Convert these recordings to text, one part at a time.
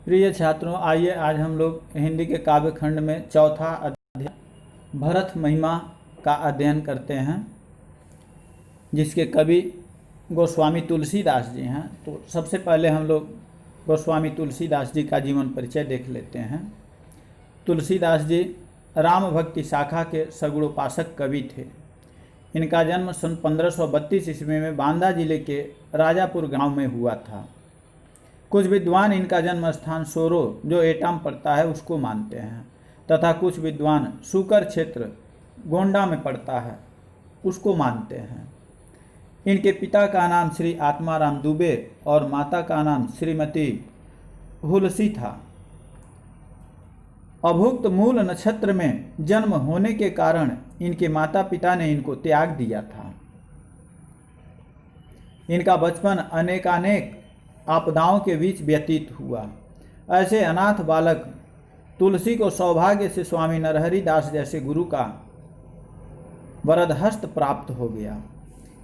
प्रिय छात्रों, आइए आज हम लोग हिंदी के काव्य खंड में चौथा अध्याय भरत महिमा का अध्ययन करते हैं, जिसके कवि गोस्वामी तुलसीदास जी हैं। तो सबसे पहले हम लोग गोस्वामी तुलसीदास जी का जीवन परिचय देख लेते हैं। तुलसीदास जी राम भक्ति शाखा के सगुणोपासक कवि थे। इनका जन्म सन 1532 ईस्वी में बांदा जिले के राजापुर गांव में हुआ था। कुछ विद्वान इनका जन्म स्थान सोरो, जो एटा में पड़ता है, उसको मानते हैं, तथा कुछ विद्वान सुकर क्षेत्र गोंडा में पड़ता है, उसको मानते हैं। इनके पिता का नाम श्री आत्माराम दुबे और माता का नाम श्रीमती हुलसी था। अभुक्त मूल नक्षत्र में जन्म होने के कारण इनके माता पिता ने इनको त्याग दिया था। इनका बचपन अनेकानेक आपदाओं के बीच व्यतीत हुआ। ऐसे अनाथ बालक तुलसी को सौभाग्य से स्वामी नरहरि दास जैसे गुरु का वरदहस्त प्राप्त हो गया।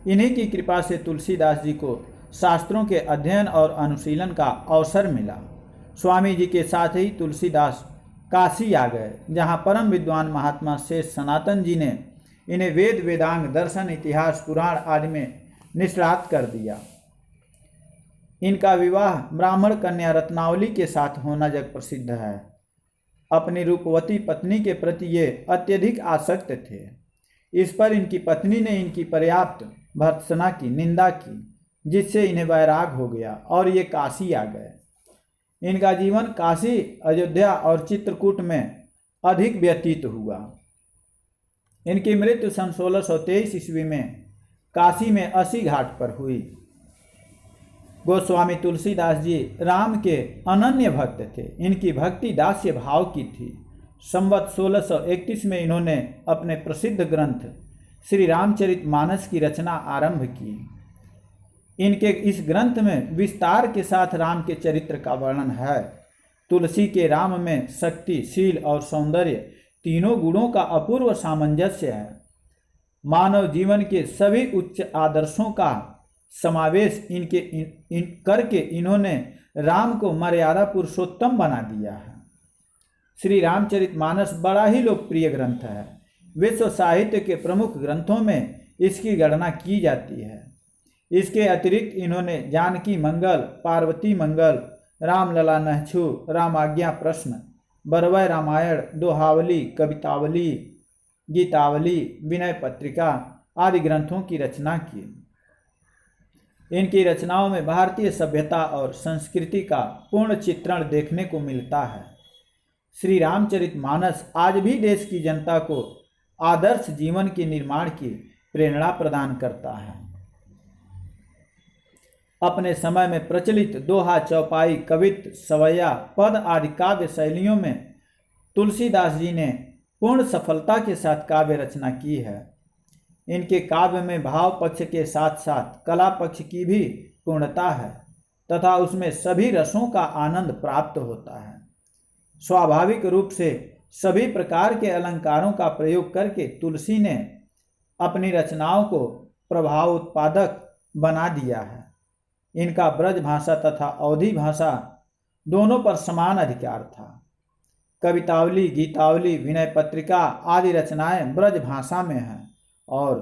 इन्हीं की कृपा से तुलसीदास जी को शास्त्रों के अध्ययन और अनुशीलन का अवसर मिला। स्वामी जी के साथ ही तुलसीदास काशी आ गए, जहाँ परम विद्वान महात्मा शेष सनातन जी ने इन्हें वेद वेदांग दर्शन इतिहास पुराण आदि में निष्णात कर दिया। इनका विवाह ब्राह्मण कन्या रत्नावली के साथ होना जग प्रसिद्ध है। अपनी रूपवती पत्नी के प्रति ये अत्यधिक आसक्त थे। इस पर इनकी पत्नी ने इनकी पर्याप्त भर्त्सना की, निंदा की, जिससे इन्हें वैराग हो गया और ये काशी आ गए। इनका जीवन काशी, अयोध्या और चित्रकूट में अधिक व्यतीत हुआ। इनकी मृत्यु सन 1623 ईस्वी में काशी में अस्सी घाट पर हुई। गोस्वामी तुलसीदास जी राम के अनन्य भक्त थे। इनकी भक्ति दास्य भाव की थी। संवत 1631 में इन्होंने अपने प्रसिद्ध ग्रंथ श्री रामचरितमानस की रचना आरंभ की। इनके इस ग्रंथ में विस्तार के साथ राम के चरित्र का वर्णन है। तुलसी के राम में शक्ति, शील और सौंदर्य तीनों गुणों का अपूर्व सामंजस्य है। मानव जीवन के सभी उच्च आदर्शों का समावेश करके इन्होंने राम को मर्यादा पुरुषोत्तम बना दिया है। श्री रामचरितमानस बड़ा ही लोकप्रिय ग्रंथ है। विश्व साहित्य के प्रमुख ग्रंथों में इसकी गणना की जाती है। इसके अतिरिक्त इन्होंने जानकी मंगल, पार्वती मंगल, रामलला नहछु, रामाज्ञा प्रश्न, बरवय रामायण, दोहावली, कवितावली, गीतावली, विनय पत्रिका आदि ग्रंथों की रचना की। इनकी रचनाओं में भारतीय सभ्यता और संस्कृति का पूर्ण चित्रण देखने को मिलता है। श्री रामचरितमानस आज भी देश की जनता को आदर्श जीवन के निर्माण की प्रेरणा प्रदान करता है। अपने समय में प्रचलित दोहा, चौपाई, कवित्त, सवैया, पद आदि काव्य शैलियों में तुलसीदास जी ने पूर्ण सफलता के साथ काव्य रचना की है। इनके काव्य में भाव पक्ष के साथ साथ कला पक्ष की भी पूर्णता है तथा उसमें सभी रसों का आनंद प्राप्त होता है। स्वाभाविक रूप से सभी प्रकार के अलंकारों का प्रयोग करके तुलसी ने अपनी रचनाओं को प्रभाव उत्पादक बना दिया है। इनका ब्रज भाषा तथा अवधी भाषा दोनों पर समान अधिकार था। कवितावली, गीतावली, विनय पत्रिका आदि रचनाएं ब्रज भाषा में हैं और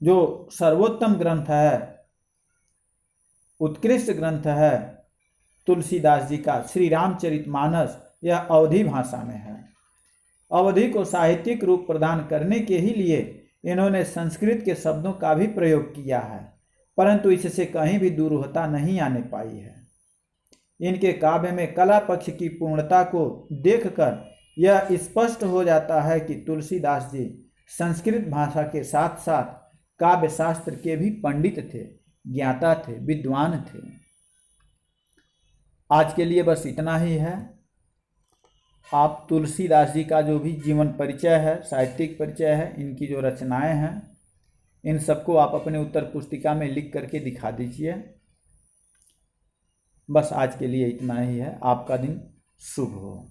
जो सर्वोत्तम ग्रंथ है, उत्कृष्ट ग्रंथ है तुलसीदास जी का श्री रामचरितमानस, यह अवधी भाषा में है। अवधी को साहित्यिक रूप प्रदान करने के ही लिए इन्होंने संस्कृत के शब्दों का भी प्रयोग किया है, परंतु इससे कहीं भी दूरता नहीं आने पाई है। इनके काव्य में कला पक्ष की पूर्णता को देखकर यह स्पष्ट हो जाता है कि तुलसीदास जी संस्कृत भाषा के साथ साथ काव्य शास्त्र के भी पंडित थे, ज्ञाता थे, विद्वान थे। आज के लिए बस इतना ही है। आप तुलसीदास जी का जो भी जीवन परिचय है, साहित्यिक परिचय है, इनकी जो रचनाएं हैं, इन सबको आप अपने उत्तर पुस्तिका में लिख करके दिखा दीजिए। बस आज के लिए इतना ही है। आपका दिन शुभ हो।